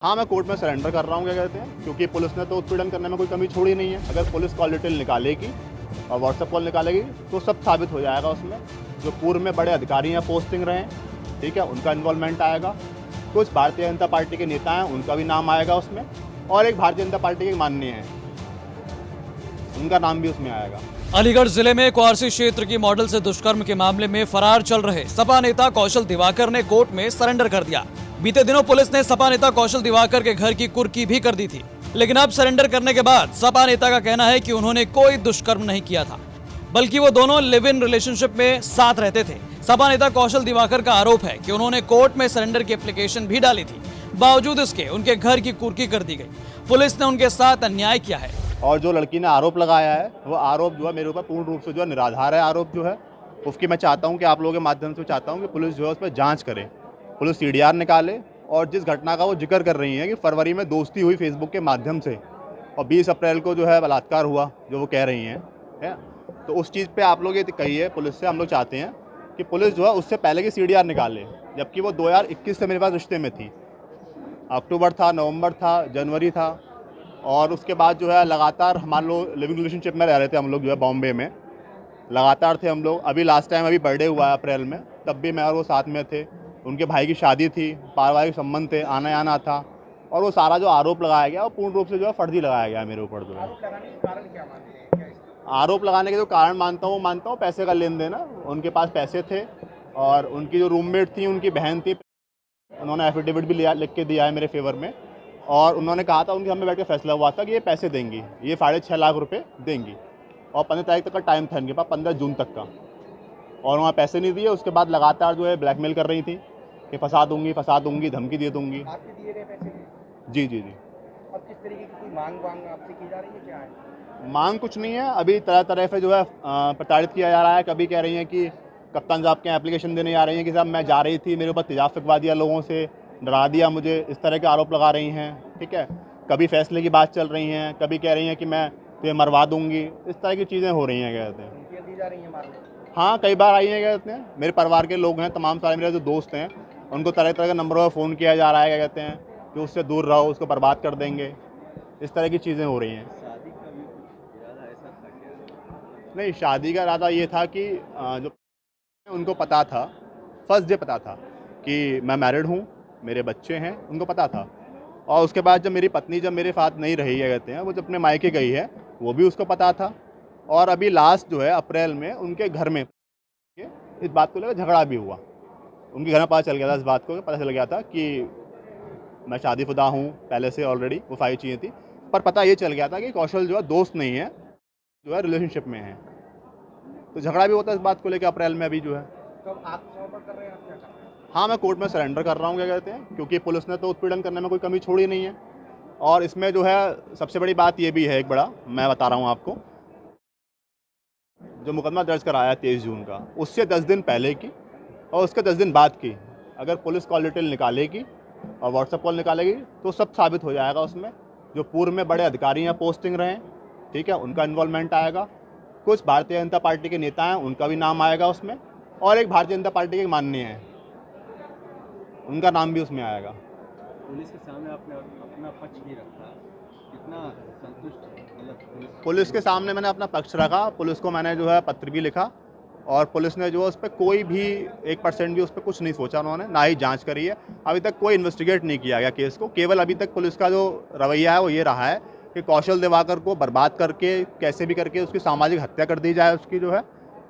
हाँ, मैं कोर्ट में सरेंडर कर रहा हूँ, क्या कहते हैं, क्योंकि पुलिस ने तो उत्पीड़न करने में कोई कमी छोड़ी नहीं है। अगर पुलिस कॉल डिटेल निकालेगी और व्हाट्सएप कॉल निकालेगी तो सब साबित हो जाएगा उसमें। जो पूर्व में बड़े अधिकारी हैं, पोस्टिंग रहे हैं, ठीक है, उनका इन्वॉल्वमेंट आएगा। कुछ भारतीय जनता पार्टी के नेता हैं, उनका भी नाम आएगा उसमें, और एक भारतीय जनता पार्टी के माननीय हैं, उनका नाम भी उसमें आएगा। अलीगढ़ जिले में क्वारसी क्षेत्र की मॉडल से दुष्कर्म के मामले में फरार चल रहे सपा नेता कौशल दिवाकर ने कोर्ट में सरेंडर कर दिया। बीते दिनों पुलिस ने सपा नेता कौशल दिवाकर के घर की कुर्की भी कर दी थी, लेकिन अब सरेंडर करने के बाद सपा नेता का कहना है कि उन्होंने कोई दुष्कर्म नहीं किया था, बल्कि वो दोनों लिव इन रिलेशनशिप में साथ रहते थे। सपा नेता कौशल दिवाकर का आरोप है कि उन्होंने कोर्ट में सरेंडर की एप्लीकेशन भी डाली थी, बावजूद इसके उनके घर की कुर्की कर दी गई। पुलिस ने उनके साथ अन्याय किया है। और जो लड़की ने आरोप लगाया है, वो आरोप जो है मेरे ऊपर पूर्ण रूप से जो है निराधार है। आरोप जो है उसकी मैं चाहता हूँ कि आप लोगों के माध्यम से चाहता हूँ कि पुलिस जो है उस पर जांच करे, पुलिस सीडीआर निकाले। और जिस घटना का वो जिक्र कर रही है कि फरवरी में दोस्ती हुई फेसबुक के माध्यम से और 20 अप्रैल को जो है बलात्कार हुआ, जो वो कह रही हैं, है, तो उस चीज़ पे आप लोग ये कहिए पुलिस से। हम लोग चाहते हैं कि पुलिस जो है उससे पहले की सीडीआर निकाले, जबकि वो 2021 से मेरे पास रिश्ते में थी। अक्टूबर था, नवंबर था, जनवरी था, और उसके बाद जो है लगातार हमारे लोग लिविंग रिलेशनशिप में रह रहे थे। हम लोग जो है बॉम्बे में लगातार थे हम लोग। अभी लास्ट टाइम अभी बर्थडे हुआ है अप्रैल में, तब भी मैं और वो साथ में थे। उनके भाई की शादी थी, पारिवारिक संबंध थे, आना जाना था। और वो सारा जो आरोप लगाया गया वो पूर्ण रूप से जो है फर्जी लगाया गया मेरे ऊपर। जो है आरोप लगाने के जो कारण मानता हूँ पैसे का लेन देन। उनके पास पैसे थे और उनकी जो रूममेट थी, उनकी बहन थी, उन्होंने एफिडेविट भी लिख के दिया है मेरे फेवर में। और उन्होंने कहा था, उनके हमें बैठ के फैसला हुआ था कि ये पैसे देंगी, ये 6.5 लाख रुपए देंगी, और 15 तारीख तक का टाइम था इनके पास, 15 जून तक का। और वहाँ पैसे नहीं दिए। उसके बाद लगातार जो है ब्लैकमेल कर रही थी कि फंसा दूंगी, धमकी दे दूंगी। आपके दिए गए पैसे? जी। अब किस तरीके की कोई मांग आपसे की जा रही है, क्या है? मांग कुछ नहीं है, अभी तरह तरह से जो है प्रताड़ित किया जा रहा है। कभी कह रही हैं कि कप्तान साहब के एप्लीकेशन देने जा रही हैं कि साहब मैं जा रही थी, मेरे ऊपर तेजाब फेंकवा दिया, लोगों से डरा दिया मुझे, इस तरह के आरोप लगा रही हैं, ठीक है। कभी फैसले की बात चल रही हैं, कभी कह रही हैं कि मैं तुम्हें मरवा दूंगी। इस तरह की चीज़ें हो रही हैं, कहते हैं। धमकियां दी जा रही हैं मारने? हाँ, कई बार आई हैं, कहते हैं। मेरे परिवार के लोग हैं, तमाम सारे मेरे जो दोस्त हैं, उनको तरह तरह के नंबरों पर फ़ोन किया जा रहा है, क्या कहते हैं, कि उससे दूर रहो, उसको बर्बाद कर देंगे। इस तरह की चीज़ें हो रही हैं। शादी का भी इरादा ऐसा था क्या? नहीं, शादी का इरादा ये था कि जो उनको पता था, फर्स्ट डे पता था कि मैं मैरिड हूँ, मेरे बच्चे हैं, उनको पता था। और उसके बाद जब मेरी पत्नी जब मेरे साथ नहीं रही है, कहते हैं, वो जब अपने मायके गई है, वो भी उसको पता था। और अभी लास्ट जो है अप्रैल में उनके घर में इस बात को लेकर झगड़ा भी हुआ। उनके घर में पता चल गया था, इस बात को पता चल गया था कि मैं शादीशुदा हूँ पहले से, ऑलरेडी वो सारी चीज़ें थी। पर पता ये चल गया था कि कौशल जो है दोस्त नहीं है, जो है रिलेशनशिप में है। तो झगड़ा भी होता है इस बात को लेकर अप्रैल में अभी जो है। तो अब आत्मसमर्पण कर रहे हैं, आप क्या कर रहे हैं? हाँ, मैं कोर्ट में सरेंडर कर रहा हूँ, क्या कहते हैं, क्योंकि पुलिस ने तो उत्पीड़न करने में कोई कमी छोड़ी नहीं है। और इसमें जो है सबसे बड़ी बात ये भी है, एक बड़ा मैं बता रहा हूँ आपको, जो मुकदमा दर्ज कराया 23 जून का, उससे 10 दिन पहले की और उसके 10 दिन बाद की अगर पुलिस कॉल डिटेल निकालेगी और व्हाट्सएप कॉल निकालेगी तो सब साबित हो जाएगा उसमें। जो पूर्व में बड़े अधिकारी हैं, पोस्टिंग रहे हैं, ठीक है, उनका इन्वॉल्वमेंट आएगा। कुछ भारतीय जनता पार्टी के नेता हैं, उनका भी नाम आएगा उसमें, और एक भारतीय जनता पार्टी के माननीय हैं, उनका नाम भी उसमें आएगा। पुलिस के सामने आपने अपना पक्ष भी रखा, कितना संतुष्ट? पुलिस के सामने मैंने अपना पक्ष रखा, पुलिस को मैंने जो है पत्र भी लिखा, और पुलिस ने जो उस पर कोई भी 1% भी उस पर कुछ नहीं सोचा, उन्होंने ना ही जांच करी है। अभी तक कोई इन्वेस्टिगेट नहीं किया गया केस को। केवल अभी तक पुलिस का जो रवैया है वो ये रहा है कि कौशल दिवाकर को बर्बाद करके, कैसे भी करके उसकी सामाजिक हत्या कर दी जाए उसकी जो है।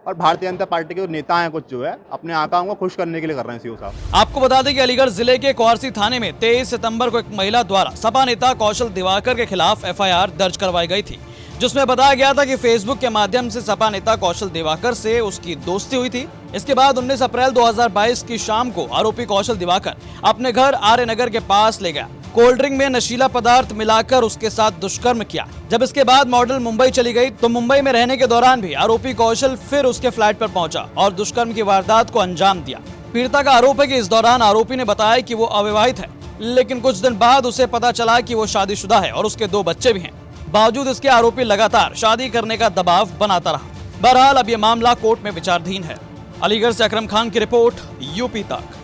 और भारतीय जनता पार्टी के जो नेता हैं कुछ जो है अपने आकाओं को खुश करने के लिए कर रहे हैं सीओ साहब। आपको बता दें कि अलीगढ़ जिले के क्वारसी थाने में 23 सितंबर को एक महिला द्वारा सपा नेता कौशल दिवाकर के खिलाफ एफआईआर दर्ज करवाई गई थी, जिसमें बताया गया था कि फेसबुक के माध्यम से सपा नेता कौशल दिवाकर से उसकी दोस्ती हुई थी। इसके बाद 19 अप्रैल 2022 की शाम को आरोपी कौशल दिवाकर अपने घर आर्य नगर के पास ले गया, कोल्ड ड्रिंक में नशीला पदार्थ मिलाकर उसके साथ दुष्कर्म किया। जब इसके बाद मॉडल मुंबई चली गई तो मुंबई में रहने के दौरान भी आरोपी कौशल फिर उसके फ्लैट पर पहुंचा और दुष्कर्म की वारदात को अंजाम दिया। पीड़िता का आरोप है कि इस दौरान आरोपी ने बताया कि वो अविवाहित है, लेकिन कुछ दिन बाद उसे पता चला कि वो शादीशुदा है और उसके 2 बच्चे भी हैं। बावजूद इसके आरोपी लगातार शादी करने का दबाव बनाता रहा। बहरहाल अब ये मामला कोर्ट में विचाराधीन है। अलीगढ़ से अकरम खान की रिपोर्ट, यूपी तक।